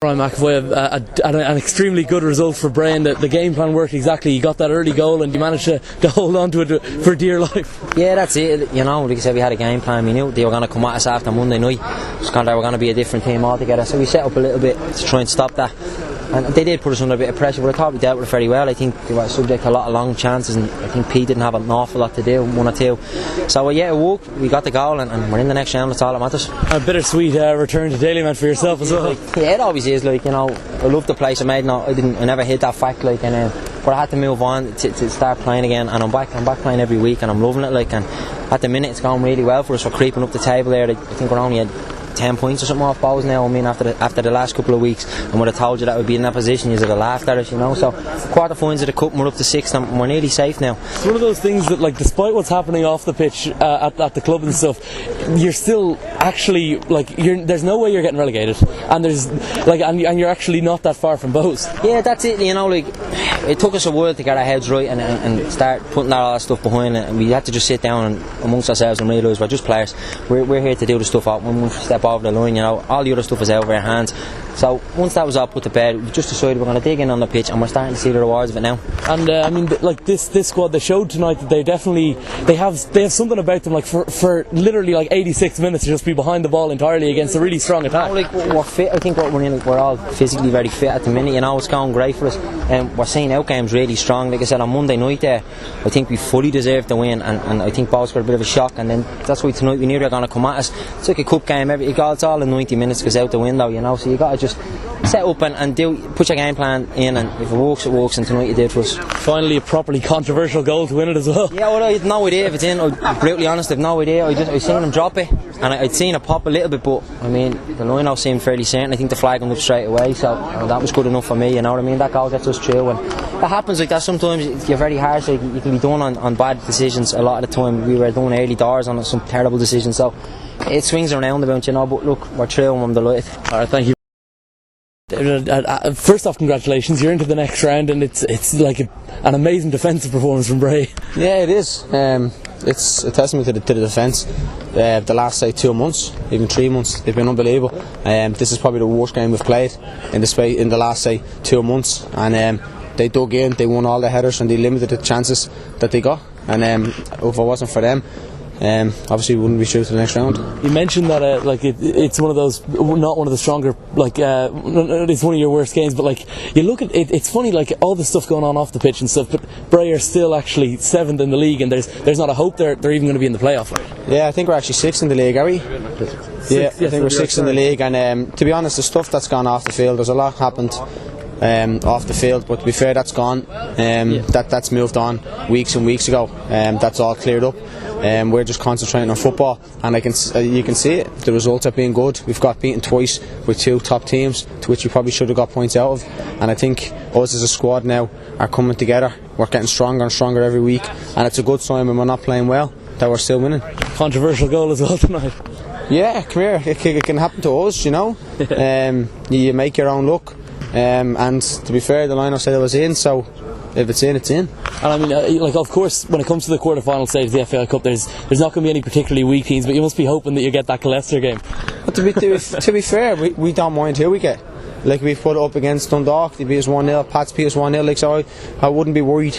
Ryan McEvoy, an extremely good result for Bray, and the game plan worked exactly. You got that early goal and you managed to hold on to it for dear life. Yeah, that's it. You know, like I said, we had a game plan. We knew they were going to come at us after Monday night. They were going to be a different team altogether. So we set up a little bit to try and stop that. And they did put us under a bit of pressure, but I thought we dealt with it very well. I think they were subject to a lot of long chances, and I think Pete didn't have an awful lot to do, one or two. So yeah, it worked. We got the goal, and we're in the next round. That's all that matters. A bittersweet return to Dalymount for yourself as well. Yeah, it always is. Like, you know, I love the place. I never hit that fact. Like, but I had to move on to start playing again, and I'm back playing every week, and I'm loving it. Like, and at the minute it's going really well for us. We're creeping up the table there. I think we're only at 10 points or something off Bohs now. I mean, after the last couple of weeks, and would have told you that we'd be in that position, you'd have laughed at us, you know. So quarter-finals of the cup, and we're up to 6th, and we're nearly safe now. It's one of those things that, like, despite what's happening off the pitch at the club and stuff, you're still actually, like, there's no way you're getting relegated, and and you're actually not that far from Bohs. Yeah, that's it. You know, like, it took us a while to get our heads right and start putting all that stuff behind it, and we had to just sit down amongst ourselves and realise we're just players. We're here to do the stuff out when we step over the line, you know. All the other stuff is out of our hands. So once that was all put to bed, we just decided we're going to dig in on the pitch, and we're starting to see the rewards of it now. And I mean, like, this squad, they showed tonight that they have something about them, like, for literally like 86 minutes to just be behind the ball entirely against a really strong attack. Like, we're fit. I think we're all physically very fit at the minute. You know, it's going great for us, and we're seeing out games really strong. Like I said, on Monday night there, I think we fully deserved the win, and I think Bohs got a bit of a shock, and then that's why tonight we knew they were going to come at us. It's like a cup game. It's all in 90 minutes goes out the window, you know. So you got to just set up and put your game plan in, and if it works, it works, and tonight you did for us. Finally, a properly controversial goal to win it as well. Yeah, well, I had no idea if it's in. I'm brutally honest, I've no idea. I seen him drop it, and I'd seen it pop a little bit, but I mean, the line out seemed fairly certain. I think the flag went up straight away, so that was good enough for me, you know what I mean. That goal gets us through, and it happens like that sometimes. You're very harsh, like, you can be done on bad decisions a lot of the time. We were done early doors on some terrible decisions, so it swings around about, you know. But look, we're through, and I'm delighted. Alright, thank you. First off, congratulations, you're into the next round, and it's like an amazing defensive performance from Bray. Yeah, it is. It's a testament to the defence. The last, say, 2 months, even 3 months, they've been unbelievable. This is probably the worst game we've played in the last, say, 2 months, and they dug in, they won all the headers, and they limited the chances that they got, and if it wasn't for them, obviously we wouldn't be through to the next round. You mentioned that it's one of those, not one of the stronger, it's one of your worst games, but like, you look at it, it's funny, like, all the stuff going on off the pitch and stuff, but Bray are still actually 7th in the league, and there's not a hope they're even going to be in the playoff. Yeah, I think we're actually 6th in the league, are we? Yeah, I think we're 6th in the league, and to be honest, the stuff that's gone off the field, there's a lot happened off the field, but to be fair, that's gone. That's moved on weeks and weeks ago. That's all cleared up. We're just concentrating on football, and you can see it. The results are being good. We've got beaten twice with 2 top teams, to which we probably should have got points out of. And I think us as a squad now are coming together. We're getting stronger and stronger every week, and it's a good sign when we're not playing well that we're still winning. Controversial goal as well tonight. Yeah, come here. It can happen to us, you know. You make your own luck. And to be fair, the line-up said it was in, so if it's in, it's in. And I mean, like, of course, when it comes to the quarter-final stage of the FAI Cup, there's not going to be any particularly weak teams, but you must be hoping that you get that Leicester game. But to be fair, we don't mind who we get. Like, we've put it up against Dundalk, they beat us 1-0, Pats beat us 1-0, like, so I wouldn't be worried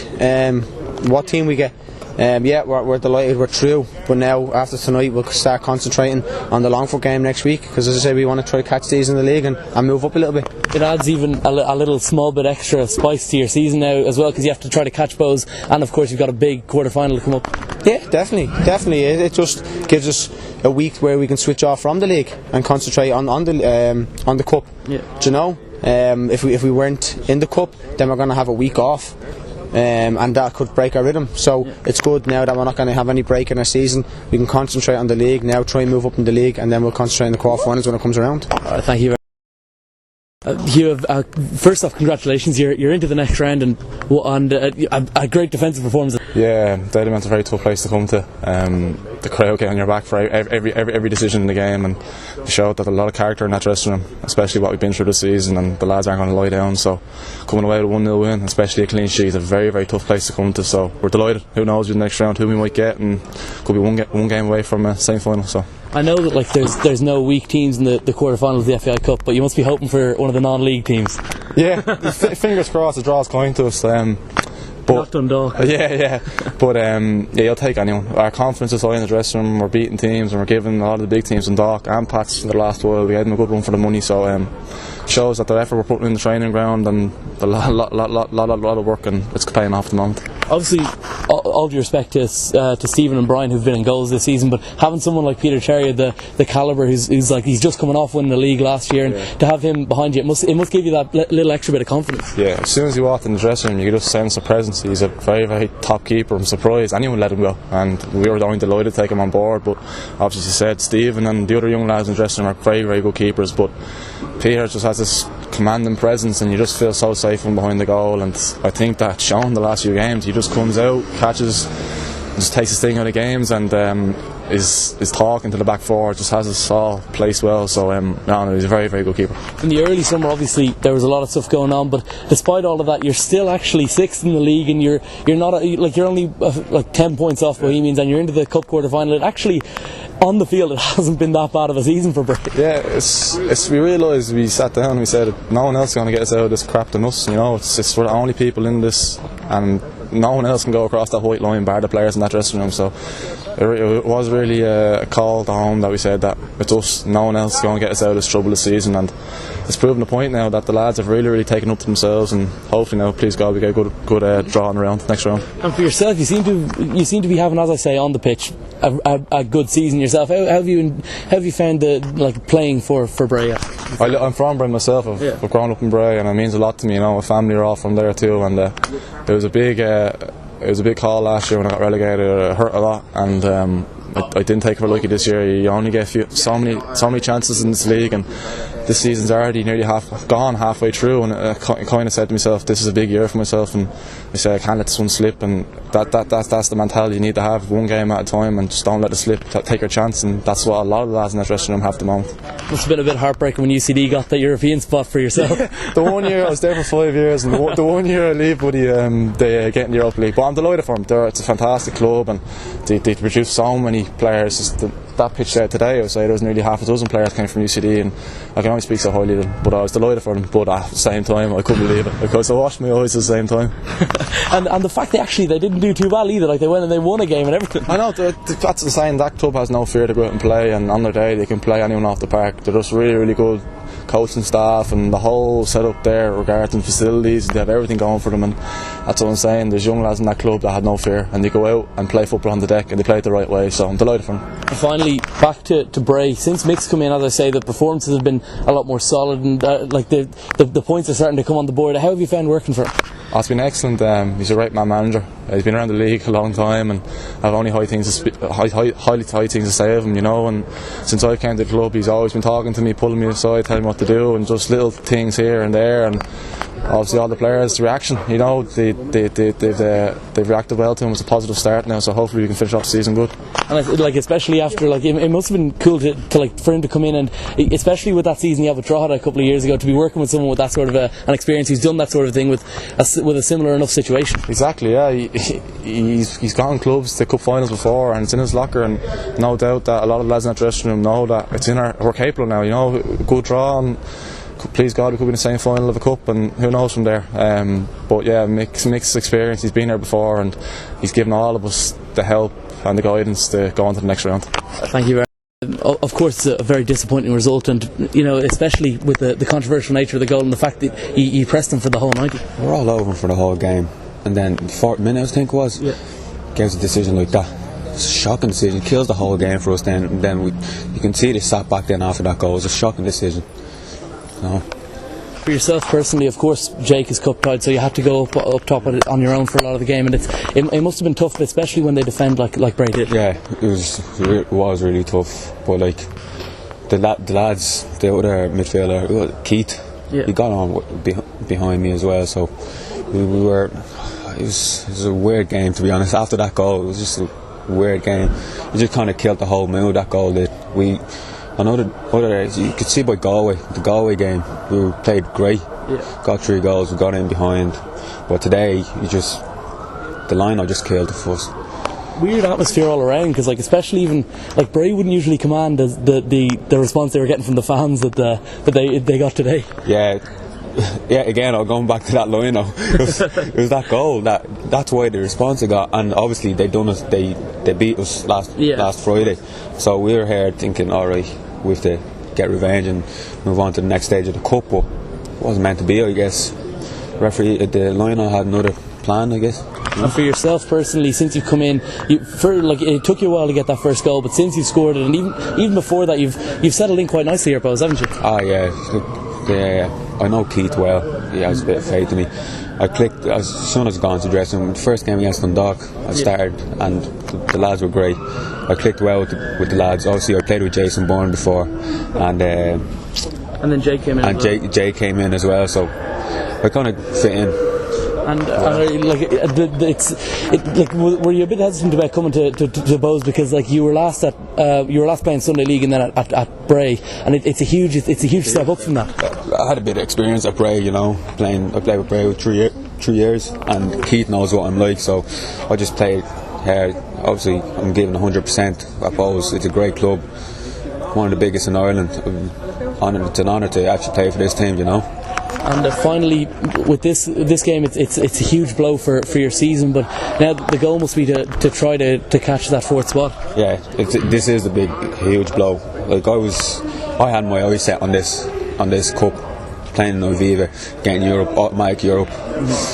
what team we get. Yeah, we're delighted we're through, but now after tonight we'll start concentrating on the Longford game next week, because as I say, we want to try to catch these in the league and move up a little bit. It adds even a little small bit extra spice to your season now as well, because you have to try to catch Bohs, and of course you've got a big quarter final to come up. Yeah, definitely. It just gives us a week where we can switch off from the league and concentrate on the cup. Yeah. Do you know? If we weren't in the cup, then we're going to have a week off. And that could break our rhythm, so it's good now that we're not going to have any break in our season. We can concentrate on the league now, try and move up in the league, and then we'll concentrate on the quarter-finals when it comes around. Thank you very much. Hugh, first off, congratulations, you're into the next round, and a great defensive performance. Yeah, Dalymount's a very tough place to come to. The crowd get on your back for every decision in the game, and they showed that a lot of character in that dressing room, especially what we've been through this season, and the lads aren't going to lie down. So coming away with a 1-0 win, especially a clean sheet, is a very, very tough place to come to. So we're delighted. Who knows with the next round who we might get, and could be one game away from a semi-final. So. I know that like there's no weak teams in the quarterfinals of the FAI Cup, but you must be hoping for one of the non-league teams. Yeah, fingers crossed the draw's going to us. Not Dundalk. Yeah. But you'll take anyone. Our confidence is high in the dressing room. We're beating teams and we're giving a lot of the big teams Dundalk and Pats in the last while. We gave them a good run for the money, so shows that the effort we're putting in the training ground and a lot of work, and it's paying off at the moment. Obviously, all due respect to Stephen and Brian who've been in goals this season, but having someone like Peter Cherry, the calibre who's like he's just coming off winning the league last year, and to have him behind you, it must give you that little extra bit of confidence. Yeah, as soon as he walked in the dressing room, you could just sense the presence. He's a very, very top keeper. I'm surprised anyone let him go, and we were only delighted to take him on board. But obviously, as you said, Stephen and the other young lads in the dressing room are very, very good keepers. But Peter just has this commanding presence, and you just feel so safe from behind the goal. And I think that's shown the last few games. He just comes out, catches, just takes his thing out of games, and is talking to the back four, just has us all placed well. So he's a very, very good keeper. In the early summer, obviously there was a lot of stuff going on, but despite all of that, you're still actually 6th in the league, and you're not you're only like 10 points off Bohemians, and you're into the cup quarter final. It actually, on the field, it hasn't been that bad of a season for Bray. Yeah, we realised, we sat down and we said no one else is going to get us out of this crap than us. We're the only people in this, and no one else can go across that white line bar the players in that dressing room. So it was really a call to home that we said that it's us, no one else is going to get us out of this trouble this season, and it's proven the point now that the lads have really, really taken up to themselves, and hopefully now, please God, we get a good drawing around next round. And for yourself, you seem to be having, as I say, on the pitch, a good season yourself. How have you found the playing for Bray? I'm from Bray myself. I've grown up in Bray, and it means a lot to me. My family are all from there too, and it was a big call last year when I got relegated. It hurt a lot, and I didn't take it for lucky this year. You only get so many chances in this league, and this season's already nearly halfway through, and I kind of said to myself, this is a big year for myself, and I said I can't let this one slip, and that's the mentality you need to have, one game at a time, and just don't let it slip, take your chance, and that's what a lot of the lads in that dressing room have at the moment. Must have been a bit heartbreaking when UCD got that European spot for yourself. The 1 year I was there for 5 years, and the 1 year I leave, buddy, they get in the Europa League, but I'm delighted for them. It's a fantastic club, and they produce so many players. That pitch there today, I would say there was nearly half a dozen players came from UCD, and I can only speak so highly of them, but I was delighted for them. But at the same time, I couldn't believe it, because I washed my eyes at the same time. and the fact they didn't do too well either, like they went and they won a game and everything. I know, that's the saying, that club has no fear to go out and play, and on their day they can play anyone off the park. They're just really, really good coaching staff, and the whole setup there regarding facilities, they have everything going for them, and that's what I'm saying. There's young lads in that club that had no fear, and they go out and play football on the deck, and they play it the right way, so I'm delighted for them. And finally, back to Bray. Since Mick's come in, as I say, the performances have been a lot more solid, and the points are starting to come on the board. How have you found working for him? Oh, it's been excellent. He's a right man manager. He's been around the league a long time, and I've only highly things to say of him, and since I came to the club, he's always been talking to me, pulling me aside, telling me what to do, and just little things here and there, and obviously all the players' reaction, they've reacted well to him. It's a positive start now, so hopefully we can finish off the season good. And especially after, it must have been cool to for him to come in, and especially with that season he had with Drogheda a couple of years ago, to be working with someone with that sort of an experience who's done that sort of thing with a similar enough situation. Exactly, yeah. He's gone clubs to cup finals before, and it's in his locker, and no doubt that a lot of the lads in that dressing room know that it's we're capable now. Good draw, and please God, we could be in the same final of a cup, and who knows from there. But yeah, Mick's experience, he's been there before, and he's given all of us the help and the guidance to go on to the next round. Thank you very much. Of course, it's a very disappointing result, and especially with the controversial nature of the goal and the fact that he pressed him for the whole 90. We're all over him for the whole game, and then 40 minutes, I think it was, gives a decision like that. It's a shocking decision, kills the whole game for us. Then you can see they sat back then after that goal. It was a shocking decision. No. For yourself personally, of course, Jake is cup tied, so you had to go up top on your own for a lot of the game, and it must have been tough, especially when they defend like Bray did. Yeah, it was really tough. But the lads, the other midfielder, Keith, he got on behind me as well. So we were. It was a weird game, to be honest. After that goal, it was just a weird game. It just kind of killed the whole mood. That goal did. I know the other days, you could see by the Galway game, we played great, got 3 goals, we got in behind, but today, the line just killed the fuss. weird atmosphere all around, because like especially even like Bray wouldn't usually command the response they were getting from the fans that they got today. Yeah, again, I'm going back to that line now. It was that goal that's why the response they got, and obviously they beat us last Friday, so we were here thinking, alright, we have to get revenge and move on to the next stage of the cup, but it wasn't meant to be, I guess. Referee at the line had another plan, I guess. And for yourself personally, since you've come in, it took you a while to get that first goal, but since you've scored it, and even before that, you've settled in quite nicely here, Bohs, haven't you? Yeah. I know Keith well. He has a bit of faith in me. I clicked as soon as I got into the dressing room. The first game against Donagh, I started, and the lads were great. I clicked well with the lads. Obviously, I played with Jason Bourne before, and then Jake came in. And Jake came in as well, so I kind of fit in. And were you a bit hesitant about coming to Bohs, because like you were last playing Sunday League and then at Bray, and it's a huge step up from that. I had a bit of experience at Bray, I played with Bray for 3 years, and Keith knows what I'm like, so I just played here. Obviously, I'm giving 100% at Bohs. It's a great club, one of the biggest in Ireland. It's an honour to actually play for this team, And finally, with this game, it's a huge blow for your season. But now the goal must be to try to catch that fourth spot. Yeah, this is a huge blow. Like I had my eyes set on this cup, playing in Aviva, getting automatic Europe.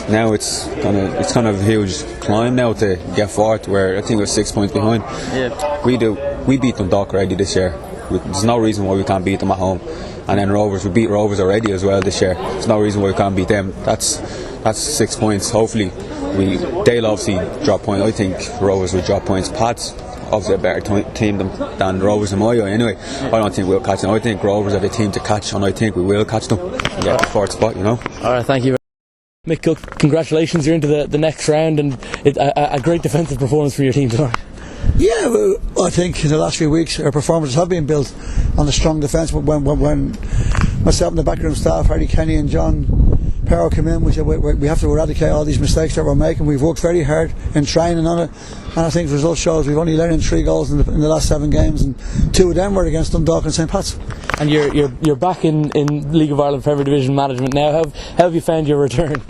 Now it's kind of a huge climb now to get fourth, where I think we're 6 points behind. Yeah, we beat Dundalk already this year. There's no reason why we can't beat them at home. And then Rovers, we beat Rovers already as well this year. There's no reason why we can't beat them. That's 6 points. Hopefully, they'll obviously drop points. I think Rovers will drop points. Pat's obviously a better team than Rovers in my eye anyway. I don't think we'll catch them. I think Rovers are the team to catch, and I think we will catch them and get the fourth spot, Alright, thank you. Mick Cooke, congratulations, you're into the next round, and a great defensive performance for your team tonight. Yeah, well, I think in the last few weeks our performances have been built on a strong defence. When myself and the backroom staff, Harry Kenny and John Perro, came in, we said we have to eradicate all these mistakes that we're making. We've worked very hard in training on it, and I think the result shows we've only let in 3 goals in the last 7 games, and 2 of them were against Dundalk and St Pat's. And you're back in League of Ireland Premier Division management now. How have you found your return?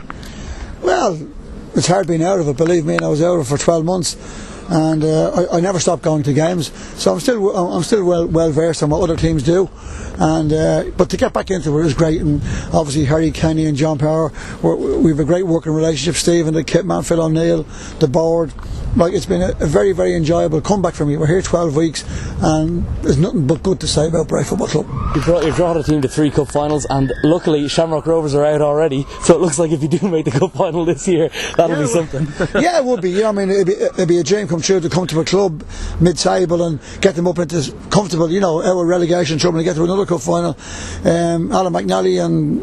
Well, it's hard being out of it, believe me, and I was out of it for 12 months. And I never stopped going to games, so I'm still well versed on what other teams do, and but to get back into it is great. And obviously Harry Kenny and John Power, we have a great working relationship. Stephen, the kit man, Phil O'Neill, the board. Like, it's been a very, very enjoyable comeback for me. We're here 12 weeks, and there's nothing but good to say about Bray Football Club. You've brought a team to 3 cup finals, and luckily Shamrock Rovers are out already, so it looks like if you do make the cup final this year, that'll be something. Yeah, it would be. It'd be a dream come true to come to a club mid-table and get them up into comfortable, out of relegation trouble, and get to another cup final. Alan McNally and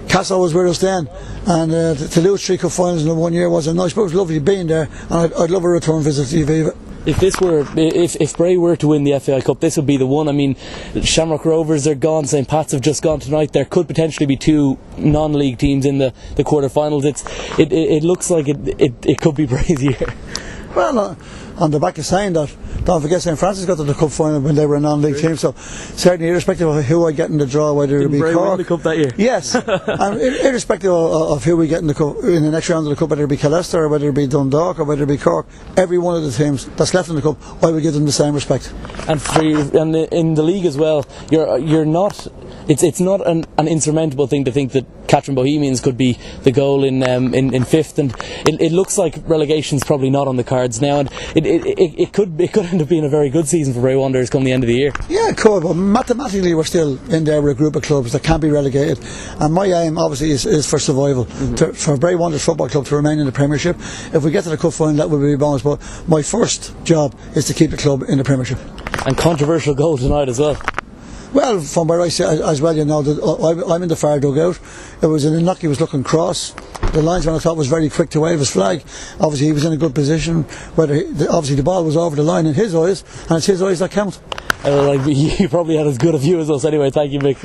Castle was with us then, and to lose 3 cup finals in 1 year wasn't nice, but it was lovely being there, and I'd love a return visit to Aviva. If Bray were to win the FAI Cup, this would be the one. I mean, Shamrock Rovers are gone, St Pat's have just gone tonight. There could potentially be 2 non-league teams in the quarter-finals. It looks like it could be Bray's year. Well, on the back of saying that, don't forget St Francis got to the cup final when they were a non-league team, so certainly irrespective of who I get in the draw, whether it be Bray Cork, win the cup that year? Yes, and irrespective of who we get in the cup in the next round of the cup, whether it be Killester or whether it be Dundalk or whether it be Cork, every one of the teams that's left in the cup, I would give them the same respect. And in the league as well, you're not. It's not an insurmountable thing to think that Catherine Bohemians could be the goal in 5th, and it looks like relegation's probably not on the cards now, and it could end up being a very good season for Bray Wanderers come the end of the year. Yeah, it could, but mathematically we're still in there with a group of clubs that can't be relegated, and my aim obviously is for survival, for Bray Wanderers Football Club to remain in the Premiership. If we get to the cup final, that would be a bonus, but my first job is to keep the club in the Premiership. And controversial goal tonight as well. Well, from where I sit as well, that I'm in the far dugout. It was an innocuous looking cross. The linesman, I thought, was very quick to wave his flag. Obviously he was in a good position, obviously the ball was over the line in his eyes, and it's his eyes that count. He probably had as good a view as us anyway. Thank you, Mick.